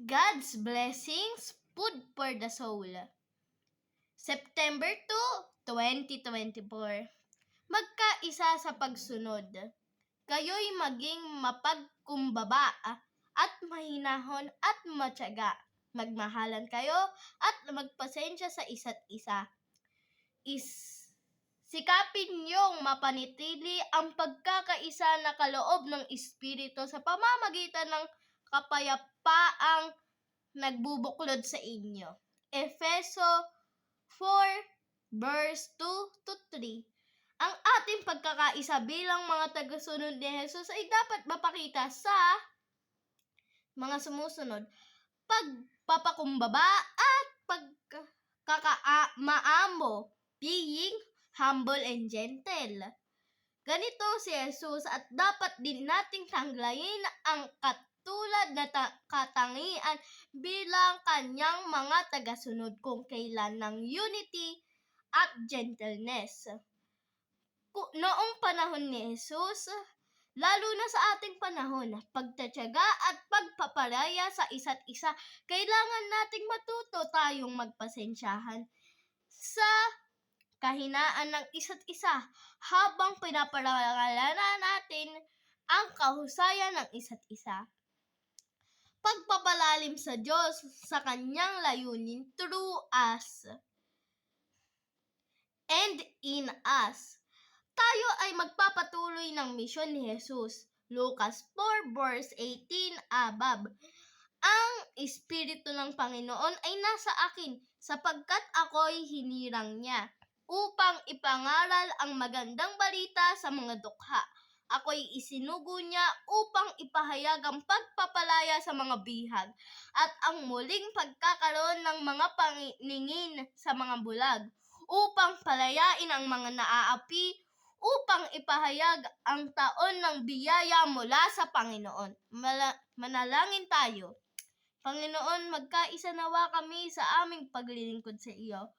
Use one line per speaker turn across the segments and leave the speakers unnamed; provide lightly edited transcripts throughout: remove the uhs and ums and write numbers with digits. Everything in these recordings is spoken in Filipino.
God's blessings, food for the soul. September 2, 2024. Magkaisa sa pagsunod. Kayo'y maging mapagkumbaba at mahinahon at matyaga. Magmahalan kayo at magpasensya sa isa't isa. Sikapin niyong mapanitili ang pagkakaisa na kaloob ng Espiritu sa pamamagitan ng kapayapaang nagbubuklod sa inyo. Efeso 4 verse 2-3. Ang ating pagkakaisa bilang mga tagasunod ni Jesus ay dapat mapakita sa mga sumusunod: pagpapakumbaba at pagkakamaamo, being humble and gentle. Ganito si Jesus at dapat din nating tanglayin ang katulad na katangian bilang kanyang mga tagasunod kung kailan ng unity at gentleness. Noong panahon ni Jesus, lalo na sa ating panahon, pagtatyaga at pagpapalaya sa isa't isa, kailangan nating matuto tayong magpasensyahan sa kahinaan ng isa't isa habang pinapangalanan natin ang kahusayan ng isa't isa. Pagpapalalim sa Diyos sa kanyang layunin through us and in us. Tayo ay magpapatuloy ng misyon ni Jesus. Lucas 4 verse 18 above. Ang Espiritu ng Panginoon ay nasa akin sapagkat ako'y hinirang niya upang ipangaral ang magandang balita sa mga dukha. Ako'y isinugo niya upang ipahayag ang pagpapalaya sa mga bihag at ang muling pagkakaroon ng mga paningin sa mga bulag, upang palayain ang mga naaapi, upang ipahayag ang taon ng biyaya mula sa Panginoon. Manalangin tayo. Panginoon, magkaisa nawa kami sa aming paglilingkod sa iyo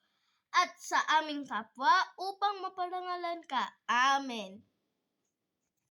at sa aming kapwa upang maparangalan ka. Amen.